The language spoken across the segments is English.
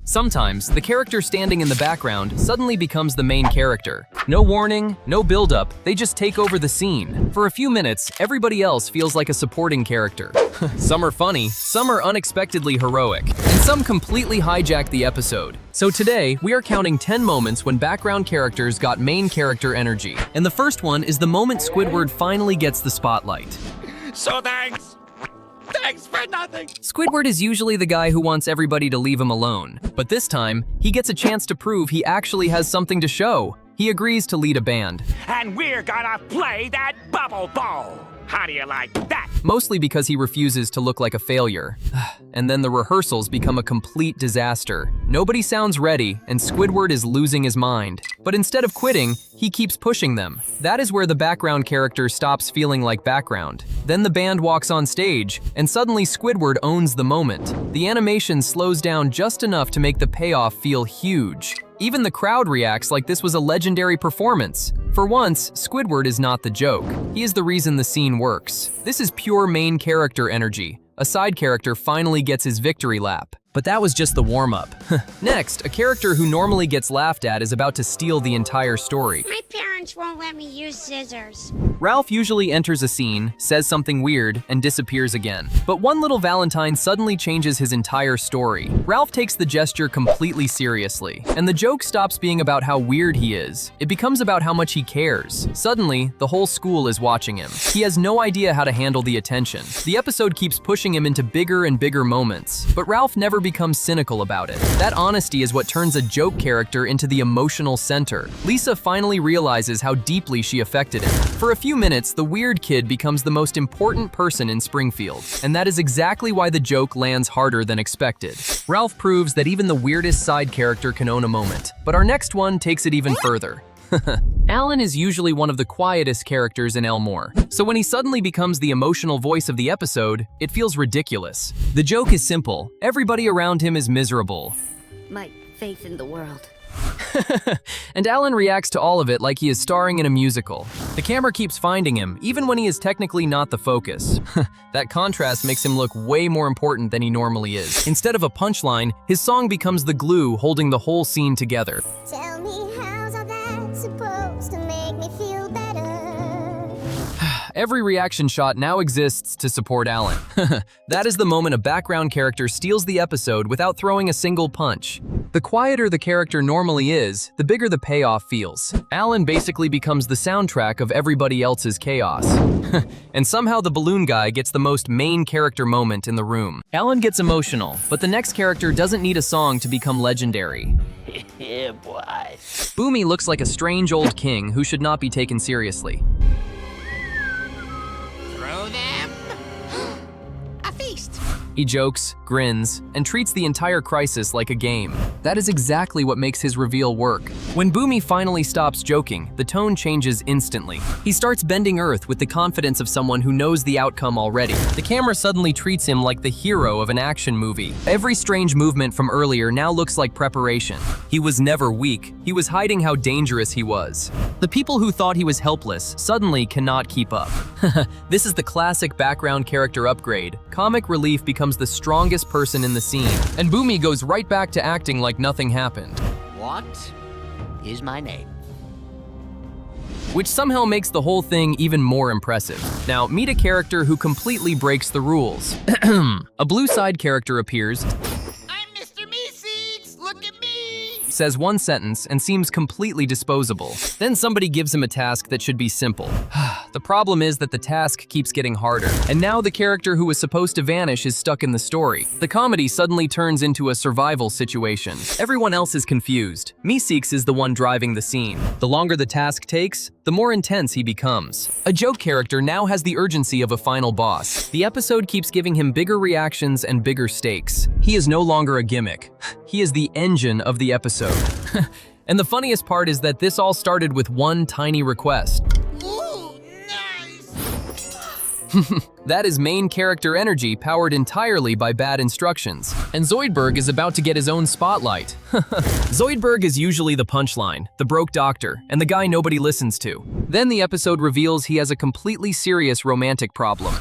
Sometimes, the character standing in the background suddenly becomes the main character. No warning, no build-up, they just take over the scene. For a few minutes, everybody else feels like a supporting character. Some are funny, some are unexpectedly heroic, and some completely hijack the episode. So today, we are counting 10 moments when background characters got main character energy. And the first one is the moment Squidward finally gets the spotlight. So thanks. Thanks for nothing. Squidward is usually the guy who wants everybody to leave him alone. But this time, he gets a chance to prove he actually has something to show. He agrees to lead a band. And we're gonna play that bubble ball. How do you like that? Mostly because he refuses to look like a failure. And then the rehearsals become a complete disaster. Nobody sounds ready, and Squidward is losing his mind. But instead of quitting, he keeps pushing them. That is where the background character stops feeling like background. Then the band walks on stage, and suddenly Squidward owns the moment. The animation slows down just enough to make the payoff feel huge. Even the crowd reacts like this was a legendary performance. For once, Squidward is not the joke. He is the reason the scene works. This is pure main character energy. A side character finally gets his victory lap. But that was just the warm-up. Next, a character who normally gets laughed at is about to steal the entire story. My parents won't let me use scissors. Ralph usually enters a scene, says something weird, and disappears again. But one little Valentine suddenly changes his entire story. Ralph takes the gesture completely seriously, and the joke stops being about how weird he is. It becomes about how much he cares. Suddenly, the whole school is watching him. He has no idea how to handle the attention. The episode keeps pushing him into bigger and bigger moments, but Ralph never becomes cynical about it. That honesty is what turns a joke character into the emotional center. Lisa finally realizes how deeply she affected him. For a few minutes, the weird kid becomes the most important person in Springfield, and that is exactly why the joke lands harder than expected. Ralph proves that even the weirdest side character can own a moment, but our next one takes it even further. Alan is usually one of the quietest characters in Elmore, so when he suddenly becomes the emotional voice of the episode, it feels ridiculous. The joke is simple. Everybody around him is miserable. My faith in the world. And Alan reacts to all of it like he is starring in a musical. The camera keeps finding him, even when he is technically not the focus. That contrast makes him look way more important than he normally is. Instead of a punchline, his song becomes the glue holding the whole scene together. Tell me, how's all that supposed to make me feel better? Every reaction shot now exists to support Alan. That is the moment a background character steals the episode without throwing a single punch. The quieter the character normally is, the bigger the payoff feels. Alan basically becomes the soundtrack of everybody else's chaos. And somehow the balloon guy gets the most main character moment in the room. Alan gets emotional, but the next character doesn't need a song to become legendary. Yeah, boy. Boomy looks like a strange old king who should not be taken seriously. Throw them. A feast. He jokes, grins, and treats the entire crisis like a game. That is exactly what makes his reveal work. When Boomy finally stops joking, the tone changes instantly. He starts bending Earth with the confidence of someone who knows the outcome already. The camera suddenly treats him like the hero of an action movie. Every strange movement from earlier now looks like preparation. He was never weak. He was hiding how dangerous he was. The people who thought he was helpless suddenly cannot keep up. This is the classic background character upgrade. Comic relief becomes the strongest person in the scene, and Boomy goes right back to acting like nothing happened. What is my name? Which somehow makes the whole thing even more impressive. Now, meet a character who completely breaks the rules. A blue side character appears, I'm Mr. Meeseeks. Look at me. says one sentence, and seems completely disposable. Then somebody gives him a task that should be simple. The problem is that the task keeps getting harder, and now the character who was supposed to vanish is stuck in the story. The comedy suddenly turns into a survival situation. Everyone else is confused. Meeseeks is the one driving the scene. The longer the task takes, the more intense he becomes. A joke character now has the urgency of a final boss. The episode keeps giving him bigger reactions and bigger stakes. He is no longer a gimmick. He is the engine of the episode. And the funniest part is that this all started with one tiny request. Ooh, nice. That is main character energy powered entirely by bad instructions. And Zoidberg is about to get his own spotlight. Zoidberg is usually the punchline, the broke doctor, and the guy nobody listens to. Then the episode reveals he has a completely serious romantic problem.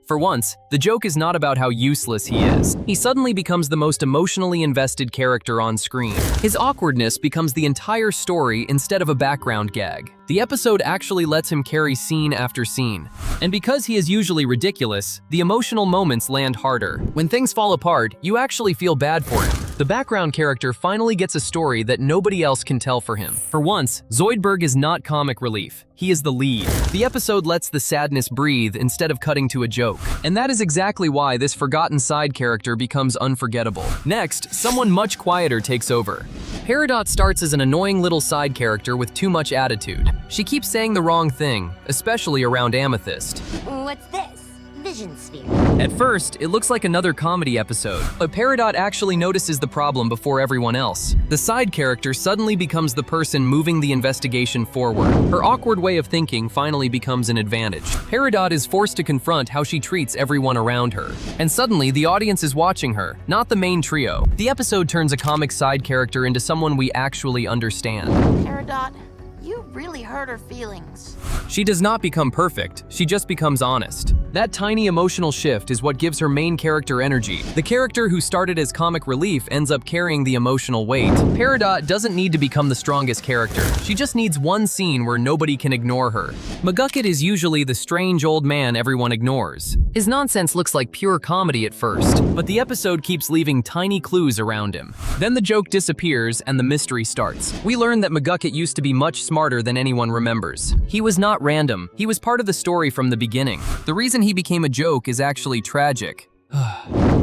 For once, the joke is not about how useless he is. He suddenly becomes the most emotionally invested character on screen. His awkwardness becomes the entire story instead of a background gag. The episode actually lets him carry scene after scene. And because he is usually ridiculous, the emotional moments land harder. When things fall apart, you actually feel bad for him. The background character finally gets a story that nobody else can tell for him. For once, Zoidberg is not comic relief. He is the lead. The episode lets the sadness breathe instead of cutting to a joke. And that is exactly why this forgotten side character becomes unforgettable. Next, someone much quieter takes over. Peridot starts as an annoying little side character with too much attitude. She keeps saying the wrong thing, especially around Amethyst. What's this? Vision sphere. At first, it looks like another comedy episode, but Peridot actually notices the problem before everyone else. The side character suddenly becomes the person moving the investigation forward. Her awkward way of thinking finally becomes an advantage. Peridot is forced to confront how she treats everyone around her. And suddenly, the audience is watching her, not the main trio. The episode turns a comic side character into someone we actually understand. Peridot, you really hurt her feelings. She does not become perfect, she just becomes honest. That tiny emotional shift is what gives her main character energy. The character who started as comic relief ends up carrying the emotional weight. Peridot doesn't need to become the strongest character. She just needs one scene where nobody can ignore her. McGucket is usually the strange old man everyone ignores. His nonsense looks like pure comedy at first, but the episode keeps leaving tiny clues around him. Then the joke disappears and the mystery starts. We learn that McGucket used to be much smarter than anyone remembers. He was not random. He was part of the story from the beginning. The reason he became a joke is actually tragic.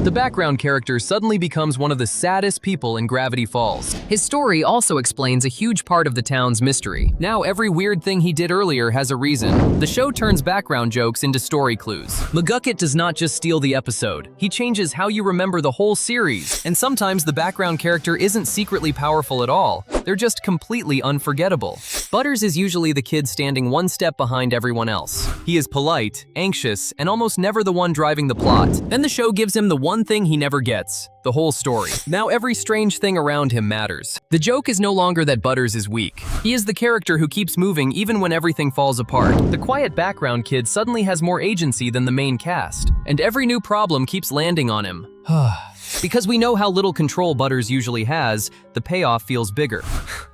The background character suddenly becomes one of the saddest people in Gravity Falls. His story also explains a huge part of the town's mystery. Now every weird thing he did earlier has a reason. The show turns background jokes into story clues. McGucket does not just steal the episode. He changes how you remember the whole series. And sometimes the background character isn't secretly powerful at all. They're just completely unforgettable. Butters is usually the kid standing one step behind everyone else. He is polite, anxious, and almost never the one driving the plot. Then the show gives him the one thing he never gets, the whole story. Now every strange thing around him matters. The joke is no longer that Butters is weak. He is the character who keeps moving even when everything falls apart. The quiet background kid suddenly has more agency than the main cast, and every new problem keeps landing on him. Because we know how little control Butters usually has, the payoff feels bigger.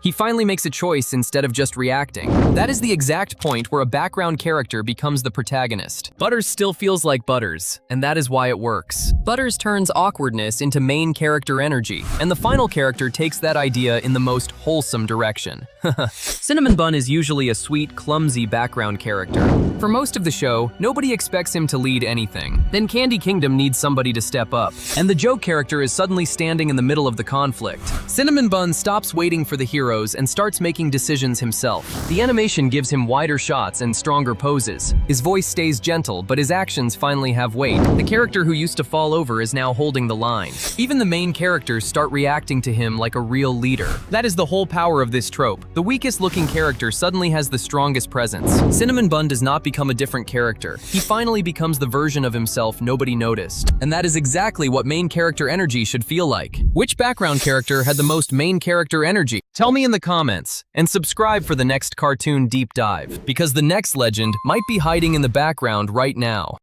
He finally makes a choice instead of just reacting. That is the exact point where a background character becomes the protagonist. Butters still feels like Butters, and that is why it works. Butters turns awkwardness into main character energy, and the final character takes that idea in the most wholesome direction. Cinnamon Bun is usually a sweet, clumsy background character. For most of the show, nobody expects him to lead anything. Then Candy Kingdom needs somebody to step up, and the joke character is suddenly standing in the middle of the conflict. Cinnamon Bun stops waiting for the heroes and starts making decisions himself. The animation gives him wider shots and stronger poses. His voice stays gentle, but his actions finally have weight. The character who used to fall over is now holding the line. Even the main characters start reacting to him like a real leader. That is the whole power of this trope. The weakest looking character suddenly has the strongest presence. Cinnamon Bun does not become a different character. He finally becomes the version of himself nobody noticed. And that is exactly what main character energy should feel like. Which background character had the most main character energy? Tell me in the comments, and subscribe for the next cartoon deep dive, because the next legend might be hiding in the background right now.